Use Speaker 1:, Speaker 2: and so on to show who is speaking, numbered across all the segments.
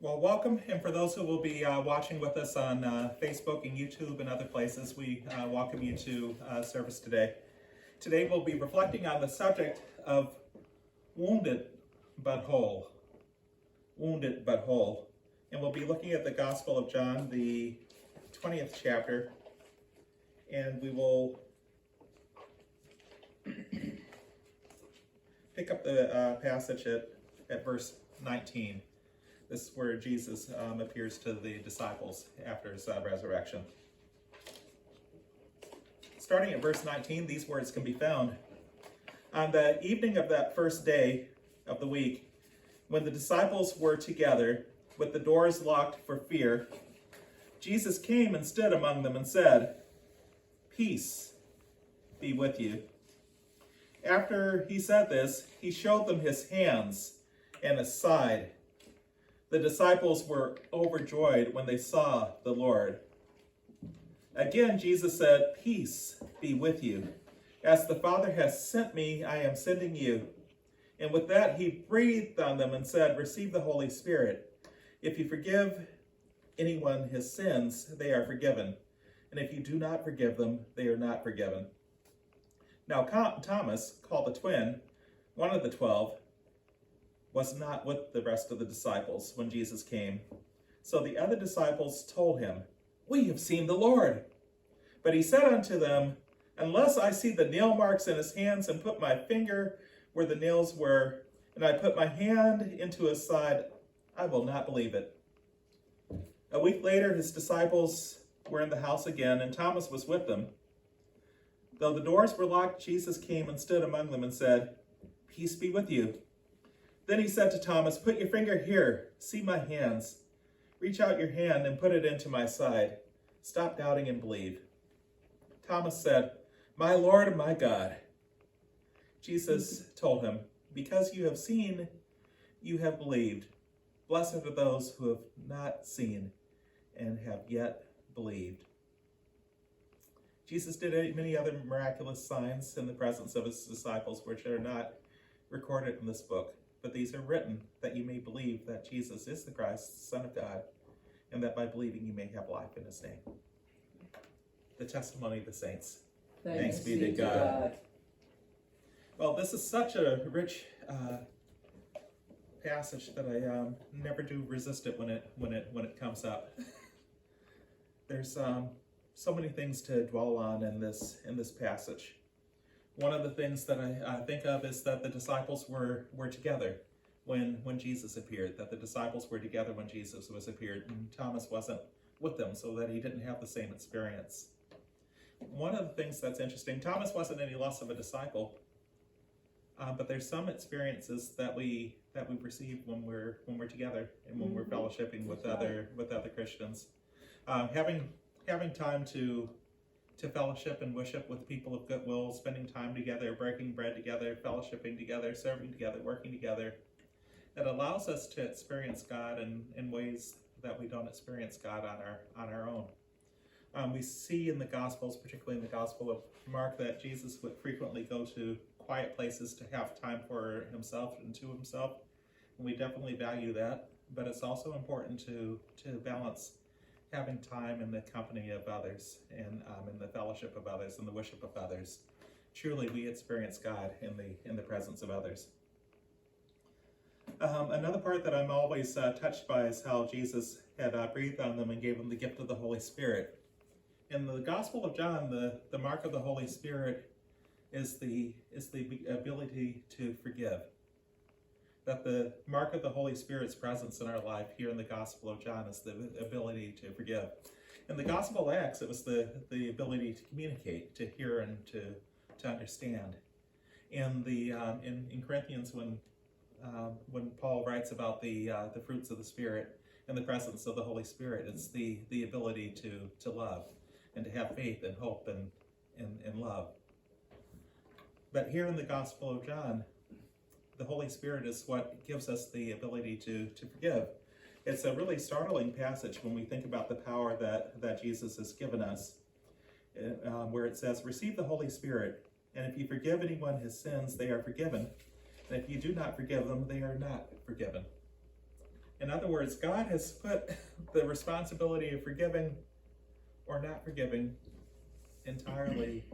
Speaker 1: Well, welcome, and for those who will be watching with us on Facebook and YouTube and other places, we welcome you to service today. Today we'll be reflecting on the subject of wounded but whole. Wounded but whole. And we'll be looking at the Gospel of John, the 20th chapter, and we will pick up the passage at verse 19. This is where Jesus appears to the disciples after his resurrection. Starting at verse 19, these words can be found. On the evening of that first day of the week, when the disciples were together, with the doors locked for fear, Jesus came and stood among them and said, "Peace be with you." After he said this, he showed them his hands and his side. The disciples were overjoyed when they saw the Lord. Again, Jesus said, "Peace be with you. As the Father has sent me, I am sending you." And with that, he breathed on them and said, "Receive the Holy Spirit. If you forgive anyone his sins, they are forgiven. And if you do not forgive them, they are not forgiven." Now Thomas, called the twin, one of the 12, was not with the rest of the disciples when Jesus came. So the other disciples told him, "We have seen the Lord." But he said unto them, "Unless I see the nail marks in his hands and put my finger where the nails were, and I put my hand into his side, I will not believe it." A week later, his disciples were in the house again, and Thomas was with them. Though the doors were locked, Jesus came and stood among them and said, "Peace be with you." Then he said to Thomas, "Put your finger here, see my hands. Reach out your hand and put it into my side. Stop doubting and believe." Thomas said, "My Lord and my God." Jesus told him, "Because you have seen, you have believed. Blessed are those who have not seen and have yet believed." Jesus did many other miraculous signs in the presence of his disciples, which are not recorded in this book. But these are written that you may believe that Jesus is the Christ, the Son of God, and that by believing you may have life in his name. The testimony of the saints. Thanks be to God. Well, this is such a rich passage that I never do resist it when it comes up. There's so many things to dwell on in this passage. One of the things that I think of is that the disciples were together when Jesus appeared, that the disciples were together when Jesus was appeared, and Thomas wasn't with them, so that he didn't have the same experience. One of the things that's interesting, Thomas wasn't any less of a disciple, but there's some experiences that we receive when we're together and when we're fellowshipping with other Christians. Having time to fellowship and worship with people of goodwill, spending time together, breaking bread together, fellowshipping together, serving together, working together. It allows us to experience God in ways that we don't experience God on our own. We see in the Gospels, particularly in the Gospel of Mark, that Jesus would frequently go to quiet places to have time for himself and to himself. And we definitely value that, but it's also important to balance having time in the company of others and in the fellowship of others and the worship of others. Truly, we experience God in the presence of others. Another part that I'm always touched by is how Jesus had breathed on them and gave them the gift of the Holy Spirit. In the Gospel of John, the mark of the Holy Spirit is the ability to forgive. That the mark of the Holy Spirit's presence in our life here in the Gospel of John is the ability to forgive. In the Gospel of Acts, it was the ability to communicate, to hear, and to understand. In Corinthians, when Paul writes about the fruits of the Spirit and the presence of the Holy Spirit, it's the ability to love and to have faith and hope and love. But here in the Gospel of John, the Holy Spirit is what gives us the ability to forgive. It's a really startling passage when we think about the power that Jesus has given us, where it says, "Receive the Holy Spirit, and if you forgive anyone his sins, they are forgiven. And if you do not forgive them, they are not forgiven." In other words, God has put the responsibility of forgiving or not forgiving entirely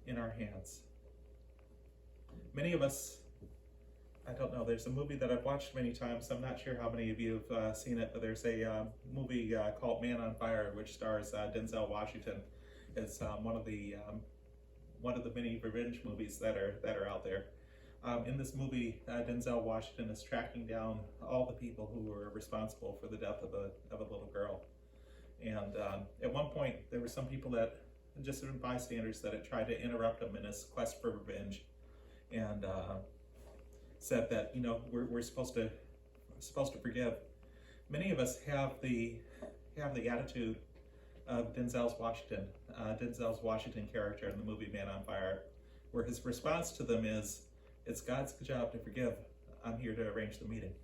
Speaker 1: in our hands. Many of us, I don't know, there's a movie that I've watched many times. I'm not sure how many of you have seen it, but there's a movie called Man on Fire, which stars Denzel Washington. It's one of the many revenge movies that are out there. In this movie, Denzel Washington is tracking down all the people who were responsible for the death of a little girl. And at one point, there were some people that just sort of bystanders that had tried to interrupt him in his quest for revenge, and said that, you know, we're supposed to forgive. Many of us have the attitude of Denzel's Washington character in the movie Man on Fire, where his response to them is, "It's God's job to forgive. I'm here to arrange the meeting."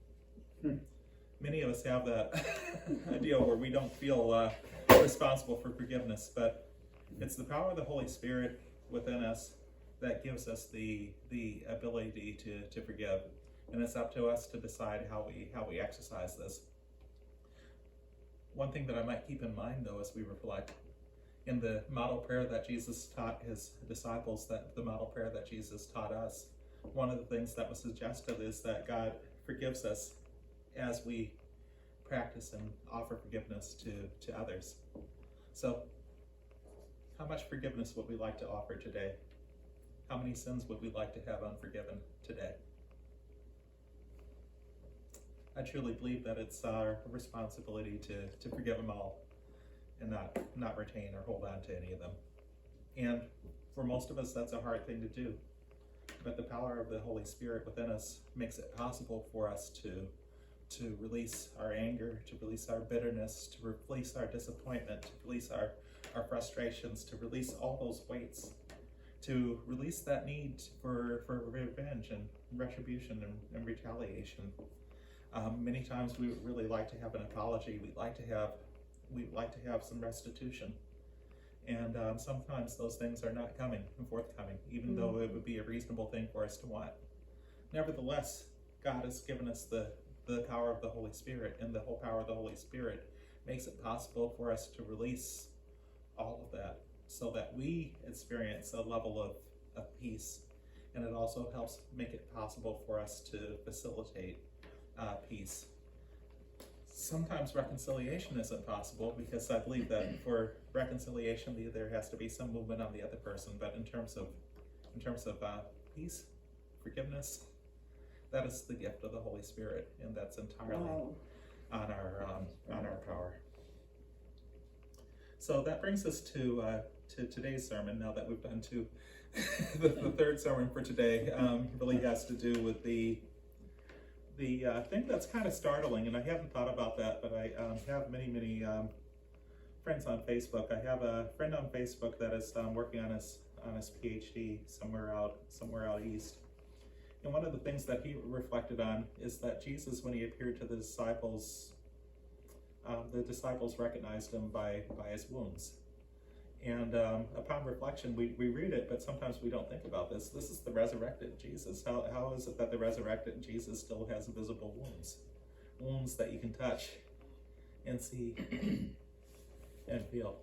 Speaker 1: Many of us have that idea where we don't feel responsible for forgiveness, but it's the power of the Holy Spirit within us that gives us the ability to forgive, and it's up to us to decide how we exercise this. One thing that I might keep in mind, though, as we reflect, in the model prayer that Jesus taught his disciples, that the model prayer that Jesus taught us, one of the things that was suggested is that God forgives us as we practice and offer forgiveness to others. So, how much forgiveness would we like to offer today? How many sins would we like to have unforgiven today? I truly believe that it's our responsibility to forgive them all and not retain or hold on to any of them. And for most of us, that's a hard thing to do. But the power of the Holy Spirit within us makes it possible for us to release our anger, to release our bitterness, to release our disappointment, to release our frustrations, to release all those weights, to release that need for revenge and retribution and retaliation. Many times we would really like to have an apology. We'd like to have some restitution, and sometimes those things are not forthcoming, even though it would be a reasonable thing for us to want. Nevertheless, God has given us the power of the Holy Spirit, and the whole power of the Holy Spirit makes it possible for us to release all of that, so that we experience a level of peace, and it also helps make it possible for us to facilitate peace. Sometimes reconciliation isn't possible, because I believe that for reconciliation there has to be some movement on the other person. But in terms of peace, forgiveness, that is the gift of the Holy Spirit, and that's entirely on our power. So that brings us to today's sermon. Now that we've done the third sermon for today, really has to do with the thing that's kind of startling, and I hadn't thought about that, but I have many friends on Facebook. I have a friend on Facebook that is working on his PhD somewhere out east. And one of the things that he reflected on is that Jesus, when he appeared to the disciples recognized him by his wounds. And upon reflection, we read it, but sometimes we don't think about this. This is the resurrected Jesus. How is it that the resurrected Jesus still has visible wounds that you can touch and see and feel?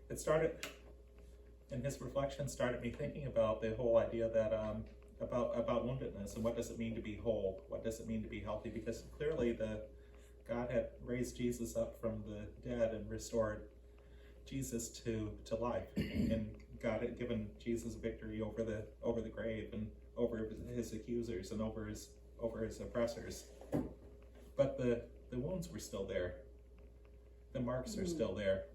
Speaker 1: It started, and his reflection started me thinking about the whole idea that about woundedness, and what does it mean to be whole? What does it mean to be healthy? Because clearly God had raised Jesus up from the dead and restored Jesus to life, and God had given Jesus victory over the grave and over his accusers and over his oppressors. But the wounds were still there. The marks are still there.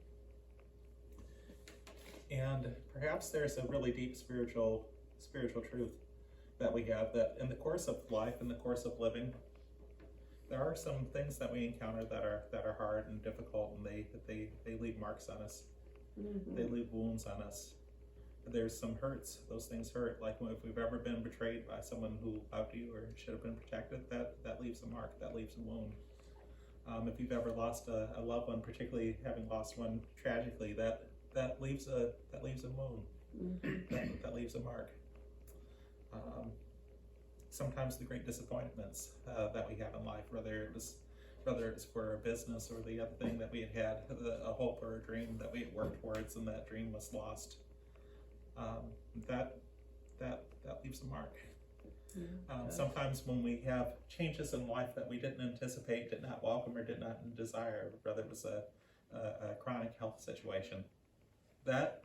Speaker 1: And perhaps there's a really deep spiritual truth that we have, that in the course of life, in the course of living, there are some things that we encounter that are hard and difficult, and they leave marks on us. They leave wounds on us. There's some hurts. Those things hurt. Like if we've ever been betrayed by someone who loved you or should have been protected, that leaves a mark. That leaves a wound. If you've ever lost a loved one, particularly having lost one tragically, that leaves a wound. That leaves a mark. sometimes the great disappointments that we have in life, whether it's for a business or the other thing that we had a hope or a dream that we had worked towards, and that dream was lost. That leaves a mark. Sometimes when we have changes in life that we didn't anticipate, did not welcome, or did not desire, whether it was a chronic health situation, that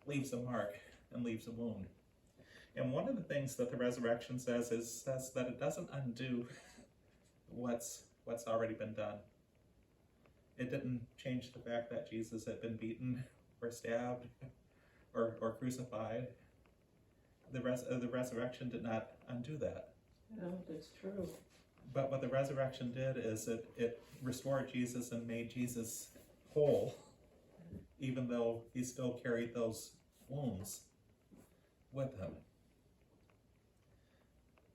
Speaker 1: leaves a mark and leaves a wound. And one of the things that the resurrection says that it doesn't undo what's already been done. It didn't change the fact that Jesus had been beaten or stabbed or crucified. The resurrection did not undo that.
Speaker 2: No, that's true.
Speaker 1: But what the resurrection did is it restored Jesus and made Jesus whole, even though he still carried those wounds with him.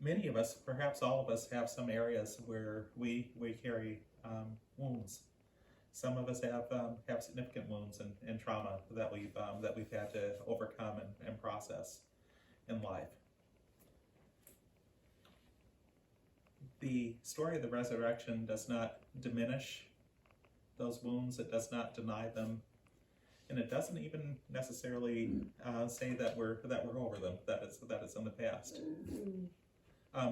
Speaker 1: Many of us, perhaps all of us, have some areas where we carry wounds. Some of us have significant wounds and trauma that we've had to overcome and process in life. The story of the resurrection does not diminish those wounds. It does not deny them, and it doesn't even necessarily say that we're over them. That it's in the past.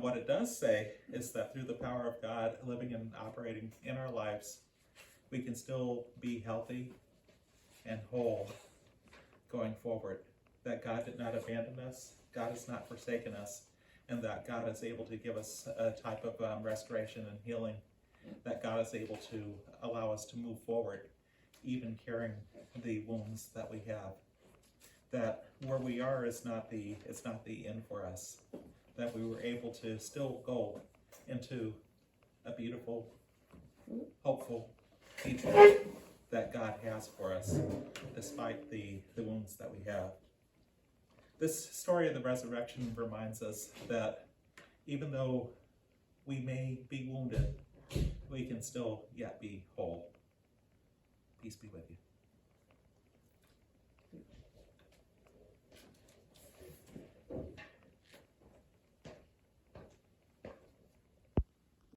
Speaker 1: What it does say is that through the power of God living and operating in our lives, we can still be healthy and whole going forward. That God did not abandon us, God has not forsaken us, and that God is able to give us a type of restoration and healing, that God is able to allow us to move forward, even carrying the wounds that we have. That where we are is not the end for us. That we were able to still go into a beautiful, hopeful future that God has for us, despite the wounds that we have. This story of the resurrection reminds us that even though we may be wounded, we can still yet be whole. Peace be with you.